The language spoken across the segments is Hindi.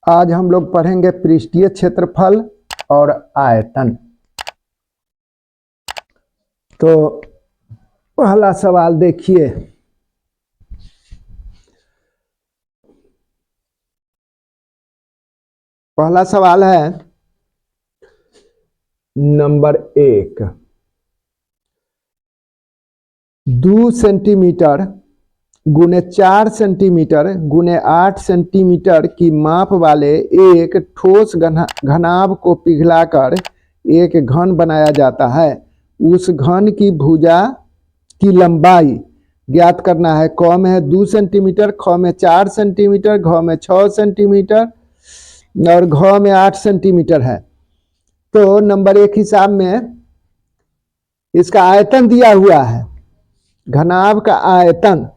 आज हम लोग पढ़ेंगे पृष्ठीय क्षेत्रफल और आयतन। तो पहला सवाल देखिए, पहला सवाल है नंबर 1। 2 सेंटीमीटर गुने 4 सेंटीमीटर गुने 8 सेंटीमीटर की माप वाले एक ठोस घनाभ को पिघलाकर एक घन बनाया जाता है। उस घन की भुजा की लंबाई ज्ञात करना है। क में है 2 सेंटीमीटर, ख में 4 सेंटीमीटर, घ में 6 सेंटीमीटर और घ में 8 सेंटीमीटर है। तो नंबर 1 हिसाब में इसका आयतन दिया हुआ है, घनाभ का आयतन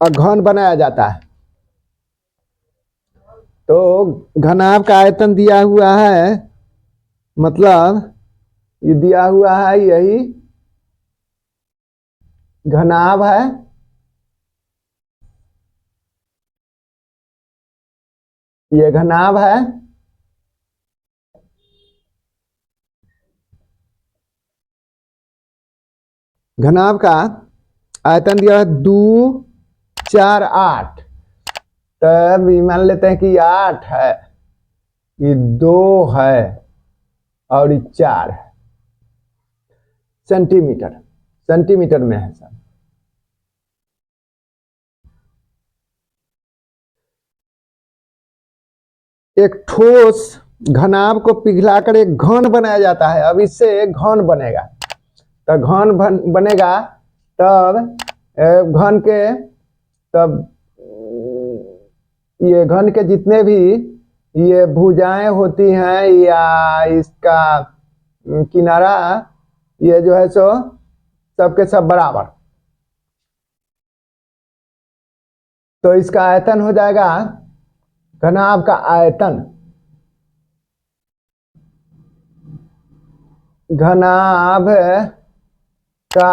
और घन बनाया जाता है। तो घनाभ का आयतन दिया हुआ है, मतलब ये दिया हुआ है, यही घनाभ है। ये घनाभ है। घनाभ का आयतन दिया है 2, 4, 8। तब मान लेते हैं कि 8 है, ये 2 है और ये 4 है। सेंटीमीटर में है सब। एक ठोस घनाभ को पिघलाकर एक घन बनाया जाता है। अब इससे एक घन बनेगा, तो घन बनेगा तब घन के तब ये घन के जितने भी ये भुजाएं होती हैं या इसका किनारा, ये जो है सो सबके सब बराबर। तो इसका आयतन हो जाएगा, घनाभ का आयतन, घनाभ का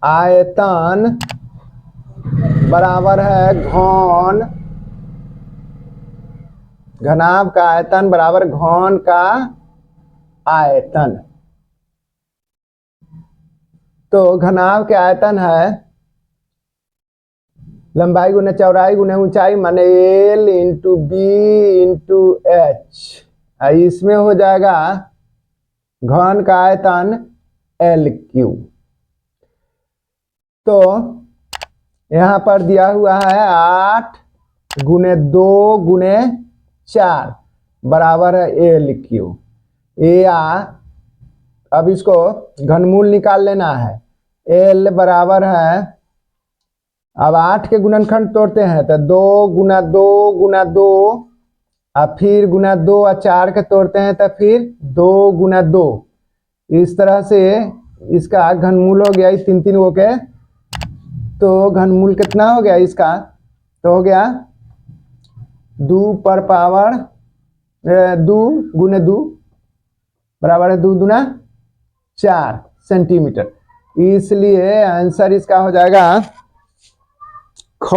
आयतन बराबर है घन, घनाभ का आयतन बराबर घन का आयतन। तो घनाभ के आयतन है लंबाई गुने चौड़ाई गुने ऊंचाई माने L into B into H. इसमें हो जाएगा घन का आयतन LQ। तो यहां पर दिया हुआ है 8 गुने 2 गुने 4 बराबर है LQ। या अब इसको घनमूल निकाल लेना है। L बराबर है, अब 8 के गुणनखंड तोड़ते हैं तो 2 गुना 2 गुना 2 और फिर गुना 2 और 4 के तोड़ते हैं तो फिर 2 गुना 2। इस तरह से इसका घनमूल हो गया, 3 गो के। तो घनमूल कितना हो गया इसका? तो हो गया 2 पर पावर 2 गुने 2 बराबर है 2 गुना 4 सेंटीमीटर। इसलिए आंसर इसका हो जाएगा ख।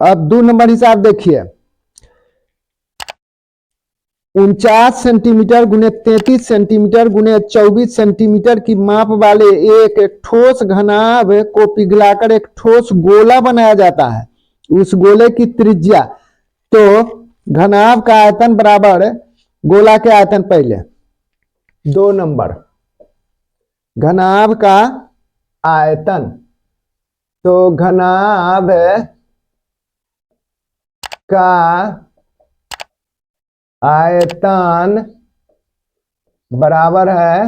अब 2 नंबर हिसाब देखिए, 49 सेंटीमीटर गुने 33 सेंटीमीटर गुने 24 सेंटीमीटर की माप वाले एक ठोस घनाभ को पिघलाकर एक ठोस गोला बनाया जाता है। उस गोले की त्रिज्या, तो घनाभ का आयतन बराबर गोला के आयतन। पहले 2 नंबर घनाभ का आयतन, तो घनाभ का आयतन बराबर है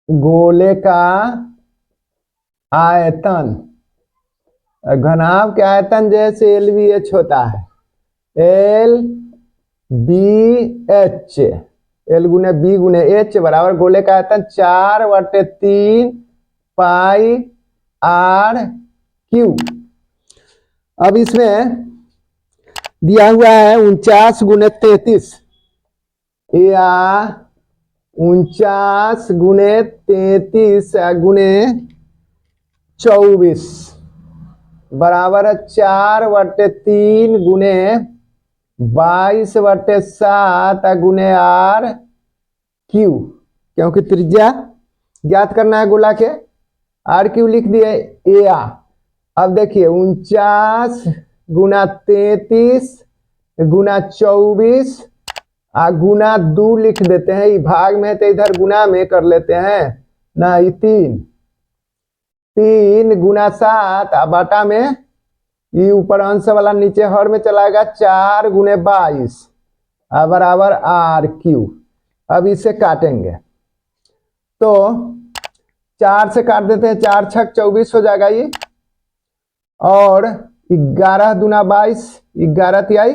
गोले का आयतन। घनाभ के आयतन जैसे LVH होता है, LBH, L गुने B गुने H बराबर गोले का आयतन 4/3 पाई RQ। अब इसमें दिया हुआ है 49 गुने 33 या 49 गुने 33 गुने 24 बराबर है 4/3 गुने 22/7 गुने आर क्यू, क्योंकि त्रिज्या ज्ञात करना है गोला के। आर क्यू लिख दिए ए आ। अब देखिए 49 गुना 33 गुना 24 गुना 2 लिख देते हैं। ये भाग में है तो इधर गुना में कर लेते हैं ना। ये 3 गुना 7 बाटा में ये ऊपर अंश वाला नीचे हर में चलाएगा 4 गुने 22 बराबर आर क्यू। अब इसे काटेंगे तो 4 से काट देते हैं, 4 छक 24 हो जाएगा ये। और 11 दूना 22, 11 तिहाई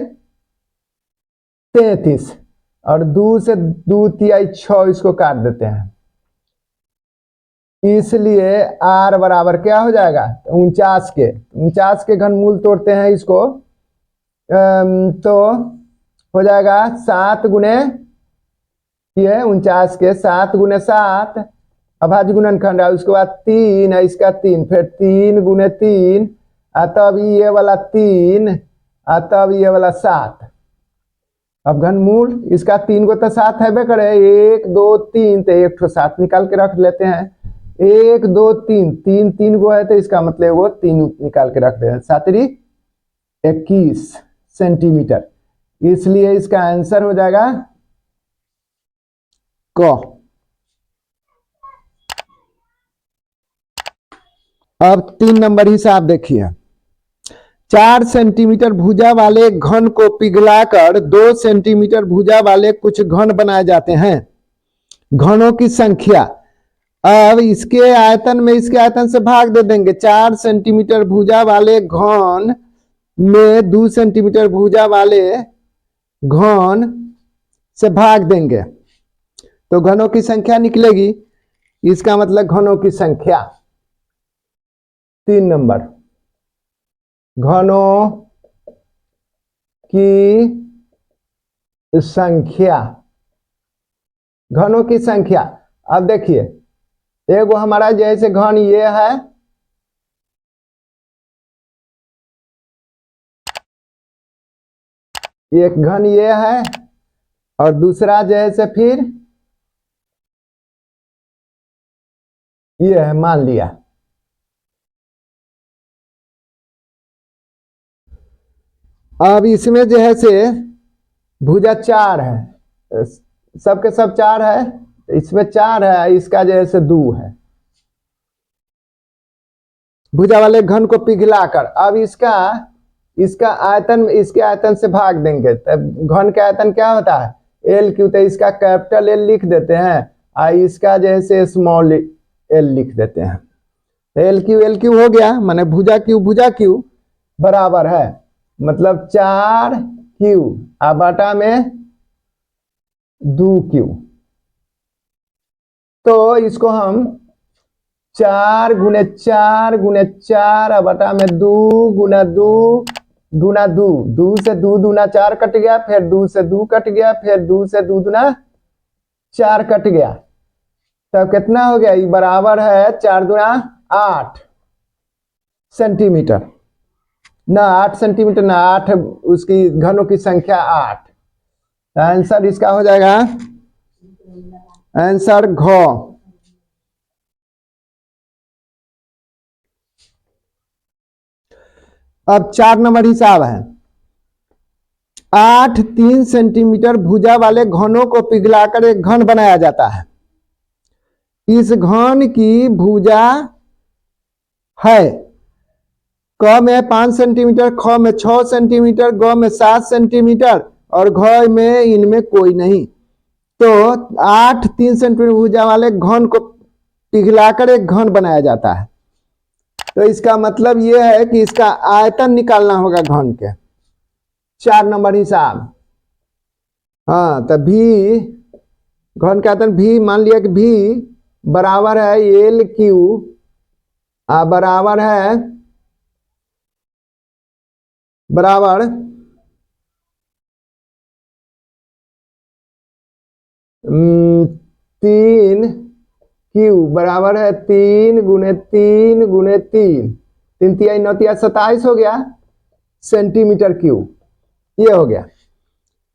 33 और 2 से 2 तिहाई 6, इसको काट देते हैं। इसलिए आर बराबर क्या हो जाएगा 49 के घनमूल तोड़ते हैं इसको तो हो जाएगा 7 गुने ये 49 के 7 गुने 7 अभाज्य गुणनखंड है। उसके बाद 3 है, इसका 3, फिर 3 गुने 3 तब ये वाला 3 तब ये वाला 7। अब घनमूल इसका 3 को तो 7 है बे करे, 1 2 3 तो 1 तो 7 निकाल के रख लेते हैं। 1 2 3 3 गो है तो इसका मतलब वो 3 निकाल के रख देते हैं। 7 21 सेंटीमीटर। इसलिए इसका आंसर हो जाएगा क। अब 3 नंबर हिसाब देखिए। 4 सेंटीमीटर भुजा वाले घन को पिघलाकर 2 सेंटीमीटर भुजा वाले कुछ घन बनाए जाते हैं। घनों की संख्या, अब इसके आयतन में इसके आयतन से भाग दे देंगे। 4 सेंटीमीटर भुजा वाले घन में 2 सेंटीमीटर भुजा वाले घन से भाग देंगे तो घनों की संख्या निकलेगी। इसका मतलब घनों की संख्या 3 नंबर घनों की संख्या, घनों की संख्या। अब देखिए एगो हमारा जैसे घन ये है, एक घन ये है और दूसरा जैसे फिर ये है, मान लिया। अब इसमें जो है से भुजा 4 है, सबके सब 4 है, इसमें 4 है, इसका जैसे 2 है। भुजा वाले घन को पिघलाकर अब इसका आयतन इसके आयतन से भाग देंगे। तब घन का आयतन क्या होता है एल क्यू, तो इसका कैपिटल एल लिख देते हैं और इसका जैसे स्मॉल एल लिख देते हैं। एल क्यू हो गया, माने भुजा क्यू बराबर है मतलब 4 क्यू बाटा में 2 क्यू। तो इसको हम 4 गुने 4 गुने 4 बटा में 2 गुना 2 गुना 2, 2 से 2 दूना 4 कट गया, फिर 2 से 2 कट गया, फिर 2 से 2 दूना 4 कट गया। तब कितना हो गया, ये बराबर है 4 दूना 8 सेंटीमीटर ना, 8 सेंटीमीटर ना, 8 उसकी घनों की संख्या 8। आंसर इसका हो जाएगा आंसर घ। अब 4 नंबर हिसाब है। 8 3 सेंटीमीटर भुजा वाले घनों को पिघलाकर एक घन बनाया जाता है। इस घन की भुजा है क में 5 सेंटीमीटर, ख में 6 सेंटीमीटर, ग में 7 सेंटीमीटर और घ में इनमें कोई नहीं। तो 8 3 सेंटीमीटर भुजा वाले घन को पिघलाकर एक घन बनाया जाता है। तो इसका मतलब यह है कि इसका आयतन निकालना होगा घन के। 4 नंबर हिसाब, हाँ, तो भी घन का आयतन भी मान लिया कि भी बराबर है एल क्यू बराबर 3 3 क्यू बराबर है 3 गुने 3 गुने 3, 3 तिहाई 9 तिहाई 27 हो गया सेंटीमीटर क्यूब। ये हो गया।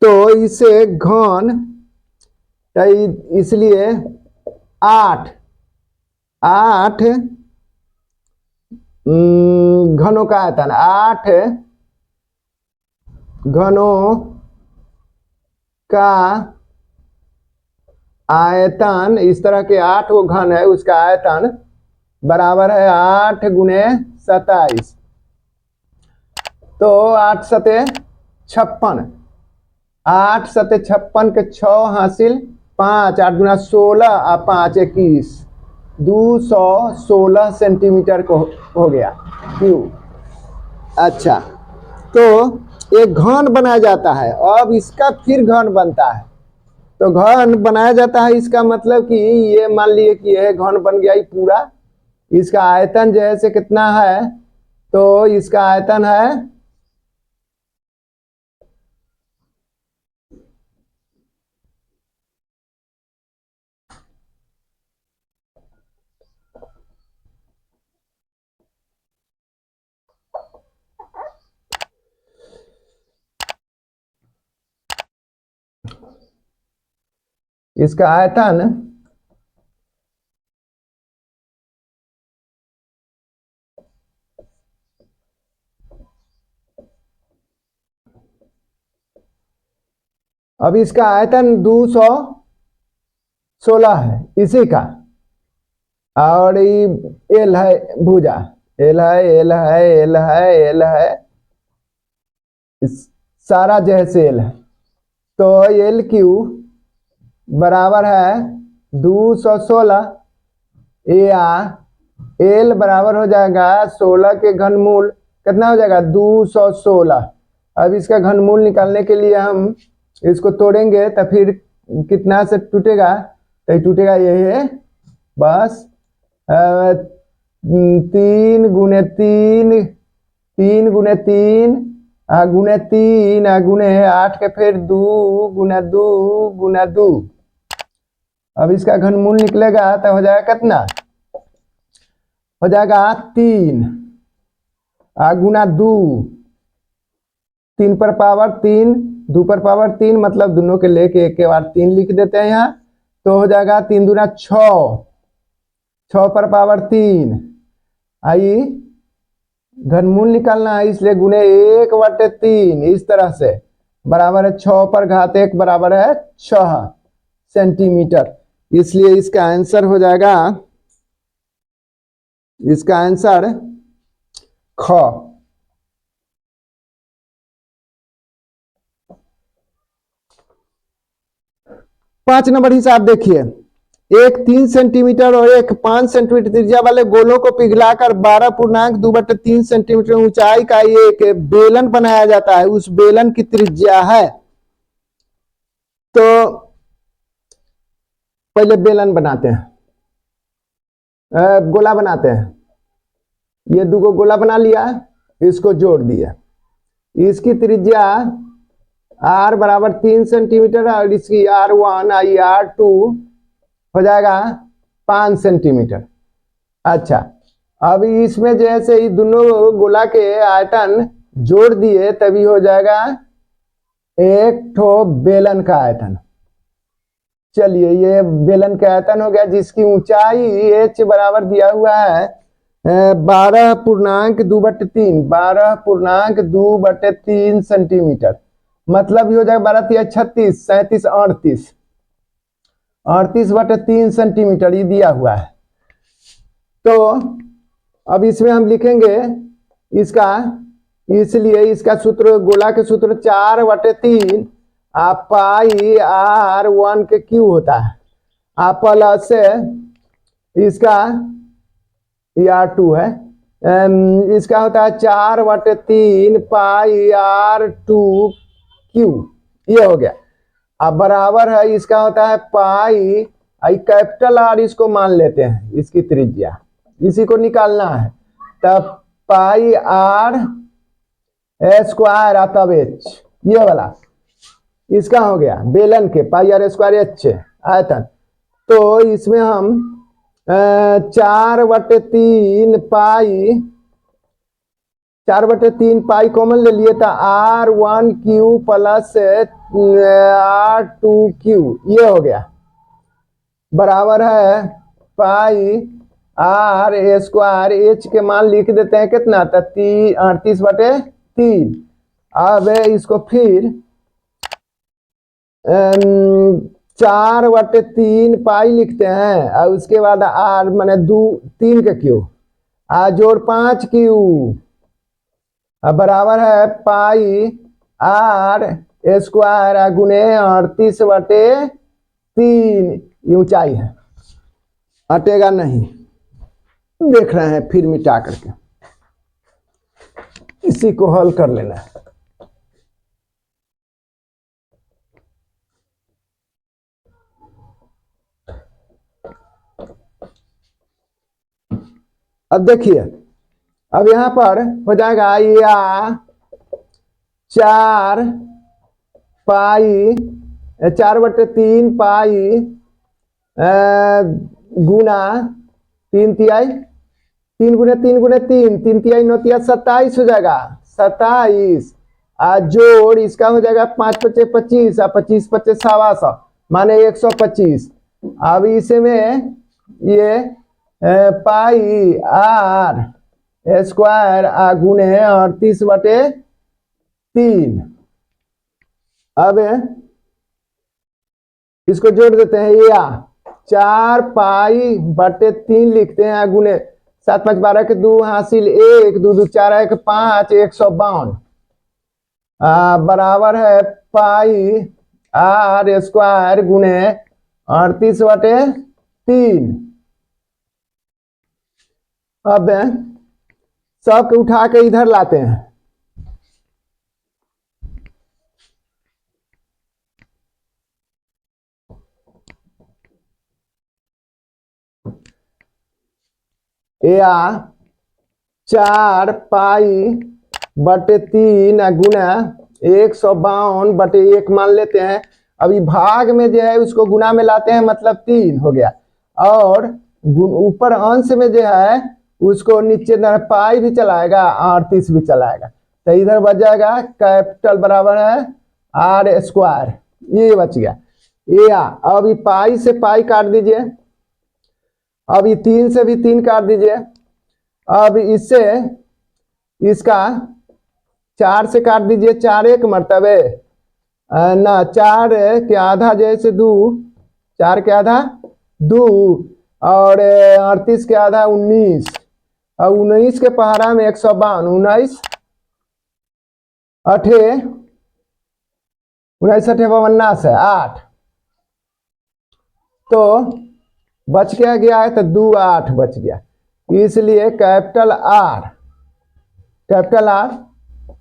तो इसे घन, इसलिए 8 घनों का आयतन, 8 घनों का आयतन, इस तरह के 8 वो घन है, उसका आयतन बराबर है 8 गुने 27। तो 8 सते 56, 8 सते 56 के 6 हासिल 5, 8 गुना 16 और 5 21, 216 सेंटीमीटर को हो गया क्यूब। अच्छा, तो एक घन बनाया जाता है, अब इसका फिर घन बनता है। तो घन बनाया जाता है, इसका मतलब कि ये मान लिए कि यह घन बन गया ही पूरा। इसका आयतन जो है से कितना है, तो इसका आयतन है इसका आयतन अब इसका आयतन 216 है इसी का, और ये एल है भुजा, एल है एल है एल है एल है, इस सारा जैसे एल है। तो एल क्यू बराबर है 216, या एल बराबर हो जाएगा 16 के घनमूल, कितना हो जाएगा 216। अब इसका घनमूल निकालने के लिए हम इसको तोड़ेंगे, तो फिर कितना से टूटेगा, तो टूटेगा ये बस 3 गुने 3, 3 गुने 3 गुने 3 गुने 8 के फिर 2 गुना 2 गुना 2। अब इसका घनमूल निकलेगा तो हो जाएगा कितना, हो जाएगा 3 गुना 2, 3 पर पावर 3, 2 पर पावर 3, मतलब दोनों के लेके एक के बार 3 लिख देते हैं यहाँ। तो हो जाएगा 3 दूना 6, 6 पर पावर 3। आई घनमूल निकालना है, इसलिए गुने 1/3 इस तरह से बराबर है 6 पर घात 1 बराबर है 6 सेंटीमीटर। इसलिए इसका आंसर हो जाएगा, इसका आंसर ख। 5 नंबर हिसाब देखिए, एक 3 सेंटीमीटर और एक 5 सेंटीमीटर त्रिज्या वाले गोलों को पिघलाकर 12.2/3 सेंटीमीटर ऊंचाई का एक बेलन बनाया जाता है। उस बेलन की त्रिज्या है, तो पहले बेलन बनाते हैं, गोला बनाते हैं। ये दो गोला बना लिया, इसको जोड़ दिया, इसकी त्रिज्या r बराबर 3 सेंटीमीटर और इसकी r1 आई r2 हो जाएगा 5 सेंटीमीटर। अच्छा, अब इसमें जैसे ही दोनों गोला के आयतन जोड़ दिए तभी हो जाएगा एक ठो बेलन का आयतन। चलिए, ये बेलन का आयतन हो गया, जिसकी ऊंचाई h बराबर दिया हुआ है 12.2/3, 12.2/3 सेंटीमीटर, मतलब ये हो जाएगा 12 तिया 36, 37, 38, 38/3 सेंटीमीटर ये दिया हुआ है। तो अब इसमें हम लिखेंगे इसका, इसलिए इसका सूत्र, गोला के सूत्र 4/3 पाई r1 के क्यू होता है, प्लस इसका r2 है, इसका होता है 4/3 पाई r2 क्यू। ये हो गया। अब बराबर है, इसका होता है पाई कैपिटल R, इसको मान लेते हैं इसकी त्रिज्या, इसी को निकालना है। तब पाई R स्क्वायर तब h, ये वाला इसका हो गया बेलन के पाई R स्क्वायर h आयतन, तो इसमें हम 4/3 कॉमन ले लिए था। R1Q प्लस R2Q ये हो गया, बराबर है पाई आर स्क्वायर। एच के मान लिख देते हैं कितना था 38/3। अब इसको फिर 4/3 लिखते हैं और उसके बाद आर माने 3 का क्यू जोड़ 5Q बराबर है पाई आर स्क्वायर गुने 38/3। ये ऊंचाई है, हटेगा नहीं। देख रहे हैं फिर मिटा करके इसी को हल कर लेना है। अब देखिए, अब यहां पर हो जाएगा या 4/3 पाई गुना 3 गुने 3 9 27 हो जाएगा। 27 जोड़ इसका हो जाएगा 5×5 = 25 और 25×5 = 125 माने 125। अब इसमें ये पाई आर स्क्वायर गुने 38/3। अब इसको जोड़ देते हैं, या 4π/3 लिखते हैं गुने 7 5 12 के 2 हासिल 1 2 2 4 1 5 152 बराबर है पाई आर स्क्वायर गुने 38/3। अब सब उठा के इधर लाते हैं। या 4π/3 गुना 152/1 मान लेते हैं। अभी भाग में जो है उसको गुना में लाते हैं, मतलब 3 हो गया। और ऊपर अंश में जो है उसको नीचे पाई भी चलाएगा 38 भी चलाएगा, तो इधर बच जाएगा कैपिटल बराबर है आर स्क्वायर। ये बच गया। या अभी पाई से पाई काट दीजिए, अभी 3 से भी 3 काट दीजिए। अब इससे इसका 4 से काट दीजिए, 4 1 मर्तबे ना 4 के आधा जैसे 2, 4 के आधा 2 और 38 के आधा 19 और 19 के पहाड़ा में 152 19 8 है 8। तो बच गया है तो 2 8 बच गया, इसलिए कैपिटल आर।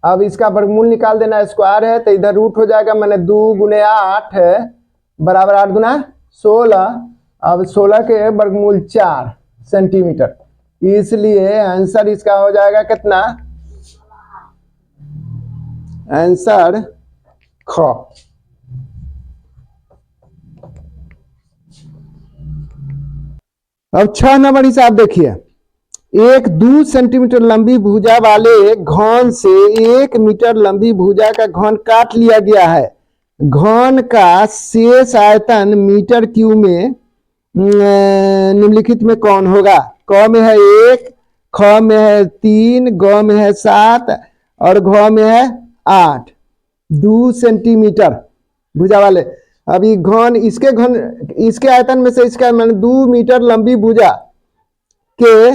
अब इसका वर्गमूल निकाल देना, स्क्वायर है तो इधर रूट हो जाएगा, मैंने 2 गुने 8 बराबर 8 गुना 16। अब 16 के वर्गमूल 4 सेंटीमीटर, इसलिए आंसर इसका हो जाएगा कितना, आंसर ख। अब 6 नंबर हिसाब देखिए। एक 2 सेंटीमीटर लंबी भुजा वाले घन से 1 मीटर लंबी भुजा का घन काट लिया गया है। घन का शेष आयतन मीटर क्यूब में निम्नलिखित में कौन होगा। क में है 1, ख में है 3, ग में है 7 और घ में है 8। 2 सेंटीमीटर भुजा वाले, अभी घन इसके आयतन में से इसका मान 2 मीटर लंबी भुजा के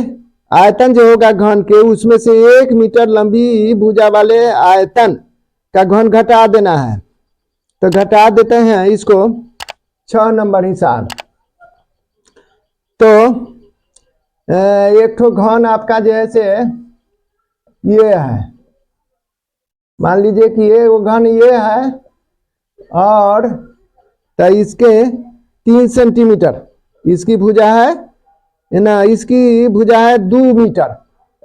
आयतन जो होगा घन के, उसमें से 1 मीटर लंबी भुजा वाले आयतन का घन घटा देना है। तो घटा देते हैं इसको 6 नंबर हिसाब। तो एक ठो घन आपका जैसे ये है, मान लीजिए कि ये वो घन ये है और तो इसके 3 सेंटीमीटर इसकी भुजा है ना, इसकी भुजा है 2 मीटर,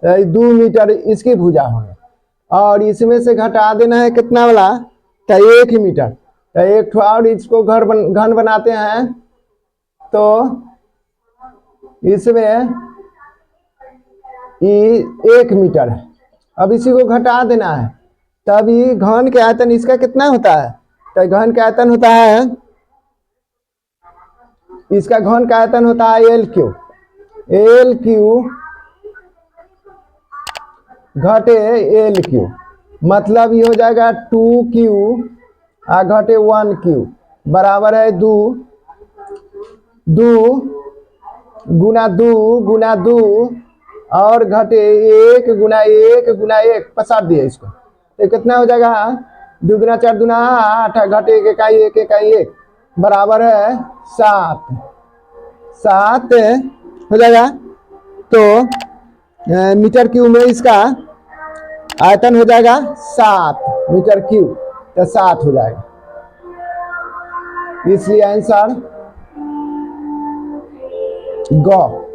2 मीटर इसकी भुजा है और इसमें से घटा देना है कितना वाला, तो 1 मीटर। तो एक और इसको घन बनाते हैं तो इसमें ये 1 मीटर है। अब इसी को घटा देना है, तब ये घन के आयतन इसका कितना होता है? तो घन का आयतन होता है, इसका घन का आयतन होता है एल क्यू घटे एल क्यू, मतलब ये हो जाएगा 2Q घटे 1Q बराबर है 2 गुना 2 और घटे 1 गुना 1 पसार दिए इसको, तो कितना हो जाएगा? 2 गुना 4 गुना 8 घटे 1 इकाई 1 बराबर है 7 हो जाएगा। तो मीटर क्यूब में इसका आयतन हो जाएगा 7 मीटर क्यूब, तो 7 हो जाएगा। इसलिए आंसर ग।